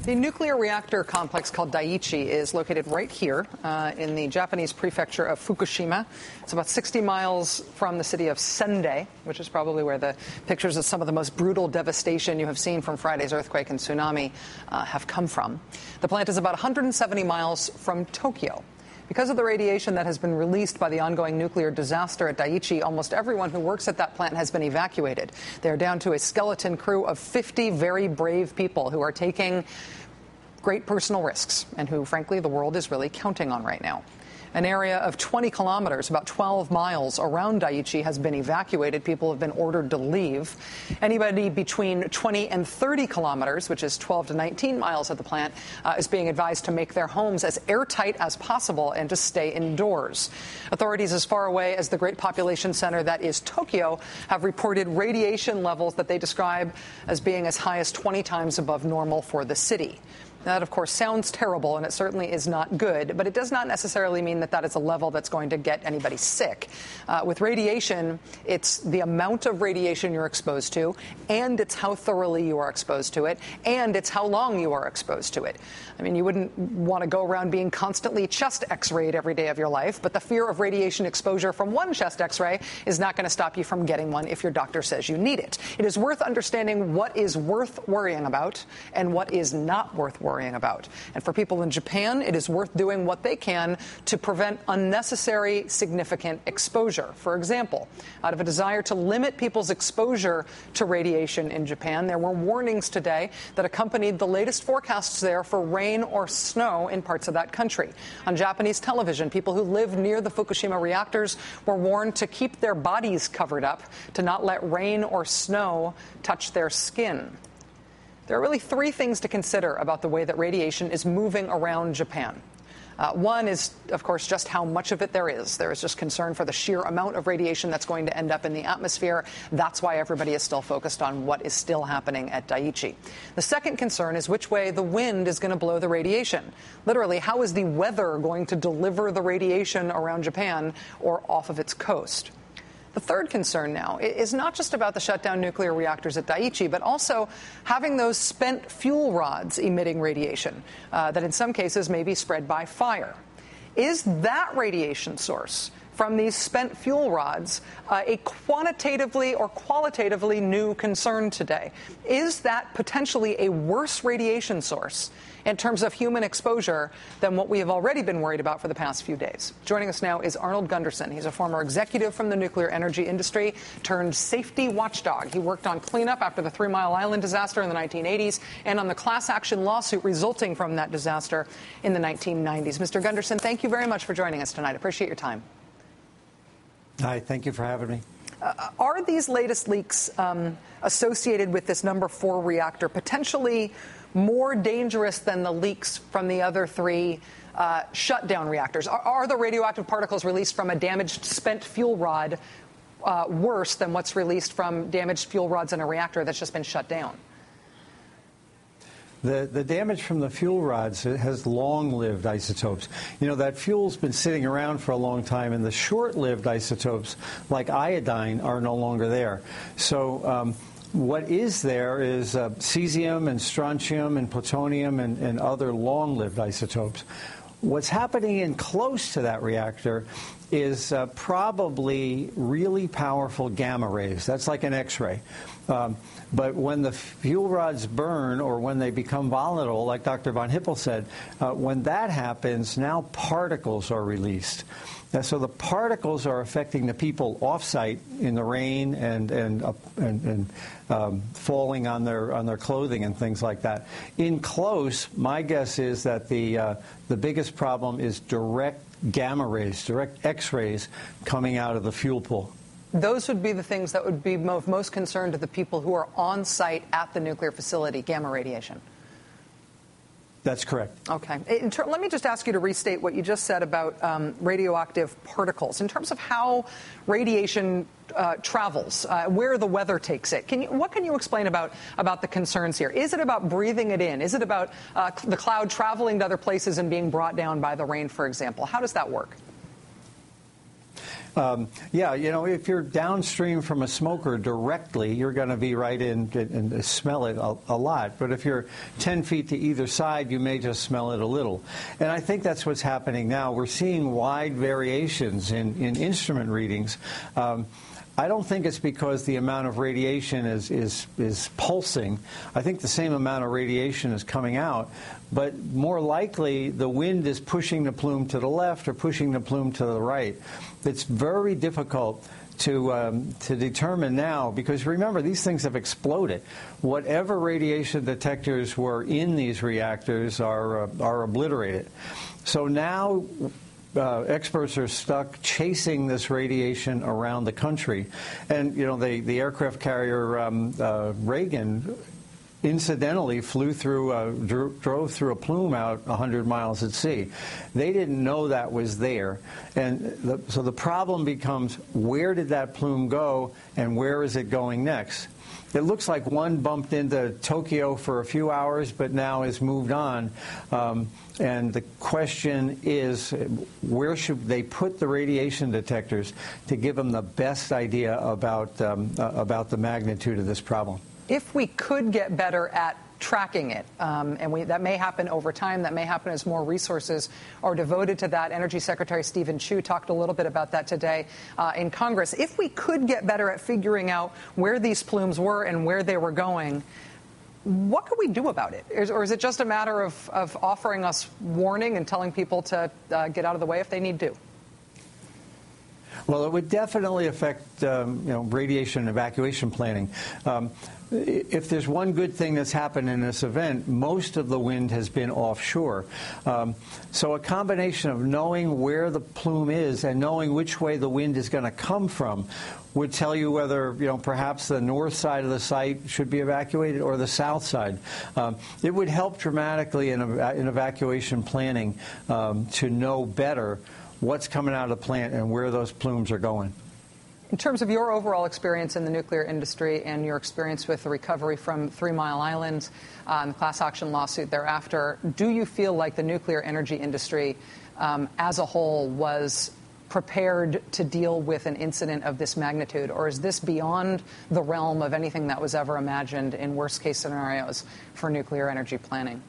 The nuclear reactor complex called Daiichi is located right here in the Japanese prefecture of Fukushima. It's about 60 miles from the city of Sendai, which is probably where the pictures of some of the most brutal devastation you have seen from Friday's earthquake and tsunami have come from. The plant is about 170 miles from Tokyo. Because of the radiation that has been released by the ongoing nuclear disaster at Daiichi, almost everyone who works at that plant has been evacuated. They're down to a skeleton crew of 50 very brave people who are taking great personal risks and who, frankly, the world is really counting on right now. An area of 20 kilometers, about 12 miles around Daiichi, has been evacuated. People have been ordered to leave. Anybody between 20 and 30 kilometers, which is 12 to 19 miles at the plant, is being advised to make their homes as airtight as possible and to stay indoors. Authorities as far away as the great population center that is Tokyo have reported radiation levels that they describe as being as high as 20 times above normal for the city. That, of course, sounds terrible, and it certainly is not good, but it does not necessarily mean that that is a level that's going to get anybody sick. With radiation, it's the amount of radiation you're exposed to, and it's how thoroughly you are exposed to it, and it's how long you are exposed to it. I mean, you wouldn't want to go around being constantly chest X-rayed every day of your life, but the fear of radiation exposure from one chest X-ray is not going to stop you from getting one if your doctor says you need it. It is worth understanding what is worth worrying about and what is not worth worrying about. And for people in Japan, it is worth doing what they can to prevent unnecessary significant exposure. For example, out of a desire to limit people's exposure to radiation in Japan, there were warnings today that accompanied the latest forecasts there for rain or snow in parts of that country. On Japanese television, people who live near the Fukushima reactors were warned to keep their bodies covered up, to not let rain or snow touch their skin. There are really three things to consider about the way that radiation is moving around Japan. One is, of course, just how much of it there is. There is just concern for the sheer amount of radiation that's going to end up in the atmosphere. That's why everybody is still focused on what is still happening at Daiichi. The second concern is which way the wind is going to blow the radiation. Literally, how is the weather going to deliver the radiation around Japan or off of its coast? The third concern now is not just about the shutdown nuclear reactors at Daiichi, but also having those spent fuel rods emitting radiation that in some cases may be spread by fire. Is that radiation source from these spent fuel rods a quantitatively or qualitatively new concern today? Is that potentially a worse radiation source in terms of human exposure than what we have already been worried about for the past few days? Joining us now is Arnold Gundersen. He's a former executive from the nuclear energy industry turned safety watchdog. He worked on cleanup after the 3 Mile Island disaster in the 1980s and on the class action lawsuit resulting from that disaster in the 1990s. Mr. Gundersen, thank you very much for joining us tonight. I appreciate your time. Hi, thank you for having me. Are these latest leaks associated with this number 4 reactor potentially more dangerous than the leaks from the other 3 shutdown reactors? Are the radioactive particles released from a damaged spent fuel rod worse than what's released from damaged fuel rods in a reactor that's just been shut down? The damage from the fuel rods has long-lived isotopes. You know, that fuel's been sitting around for a long time, and the short-lived isotopes, like iodine, are no longer there. So what is there is cesium and strontium and plutonium and other long-lived isotopes. What's happening in close to that reactor is probably really powerful gamma rays. That's like an X-ray. But when the fuel rods burn or when they become volatile, like Dr. von Hippel said, when that happens, now particles are released. And so the particles are affecting the people off-site in the rain and falling on their clothing and things like that. In close, my guess is that the biggest problem is direct gamma rays, direct X-rays coming out of the fuel pool. Those would be the things that would be of most concern to the people who are on site at the nuclear facility, gamma radiation. That's correct. Okay. Let me just ask you to restate what you just said about radioactive particles. In terms of how radiation travels, where the weather takes it, what can you explain about the concerns here? Is it about breathing it in? Is it about the cloud traveling to other places and being brought down by the rain, for example? How does that work? Yeah, if you're downstream from a smoker directly, you're going to be right in and smell it a lot. But if you're 10 feet to either side, you may just smell it a little. And I think that's what's happening now. We're seeing wide variations in instrument readings. I don't think it's because the amount of radiation is pulsing. I think the same amount of radiation is coming out, but more likely the wind is pushing the plume to the left or pushing the plume to the right. It's very difficult to determine now, because remember, these things have exploded. Whatever radiation detectors were in these reactors are obliterated. So now experts are stuck chasing this radiation around the country. And, the aircraft carrier Reagan incidentally drove through a plume out 100 miles at sea. They didn't know that was there. And so the problem becomes, where did that plume go and where is it going next? It looks like one bumped into Tokyo for a few hours, but now has moved on. And the question is, where should they put the radiation detectors to give them the best idea about the magnitude of this problem? If we could get better at tracking it, and that may happen over time, that may happen as more resources are devoted to that. Energy Secretary Stephen Chu talked a little bit about that today in Congress. If we could get better at figuring out where these plumes were and where they were going, what could we do about it? Or is it just a matter of offering us warning and telling people to get out of the way if they need to? Well, it would definitely affect radiation and evacuation planning. If there's one good thing that's happened in this event, most of the wind has been offshore. So a combination of knowing where the plume is and knowing which way the wind is going to come from would tell you whether, perhaps the north side of the site should be evacuated or the south side. It would help dramatically in evacuation planning to know better what's coming out of the plant and where those plumes are going. In terms of your overall experience in the nuclear industry and your experience with the recovery from 3 Mile Island, the class action lawsuit thereafter, do you feel like the nuclear energy industry as a whole was prepared to deal with an incident of this magnitude? Or is this beyond the realm of anything that was ever imagined in worst-case scenarios for nuclear energy planning?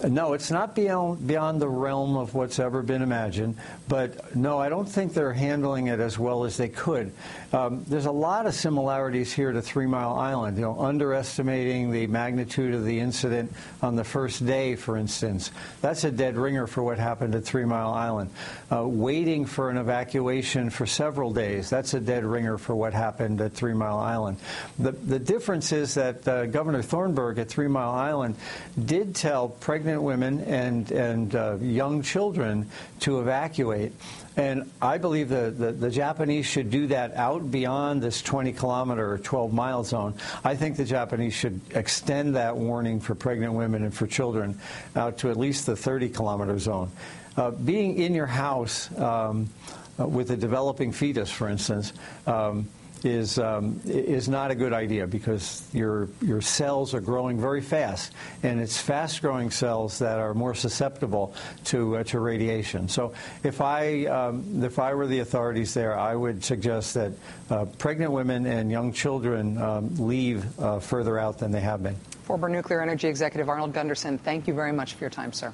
No, it's not beyond the realm of what's ever been imagined. But, no, I don't think they're handling it as well as they could. There's a lot of similarities here to 3 Mile Island, underestimating the magnitude of the incident on the first day, for instance. That's a dead ringer for what happened at 3 Mile Island. Waiting for an evacuation for several days, that's a dead ringer for what happened at 3 Mile Island. The difference is that Governor Thornburg at 3 Mile Island did tell pregnant women and young children to evacuate. And I believe the Japanese should do that out beyond this 20-kilometer or 12-mile zone. I think the Japanese should extend that warning for pregnant women and for children out to at least the 30-kilometer zone. Being in your house with a developing fetus, for instance, is not a good idea, because your cells are growing very fast, and it's fast-growing cells that are more susceptible to radiation. So if I were the authorities there, I would suggest that pregnant women and young children leave further out than they have been. Former nuclear energy executive Arnold Gundersen, thank you very much for your time, sir.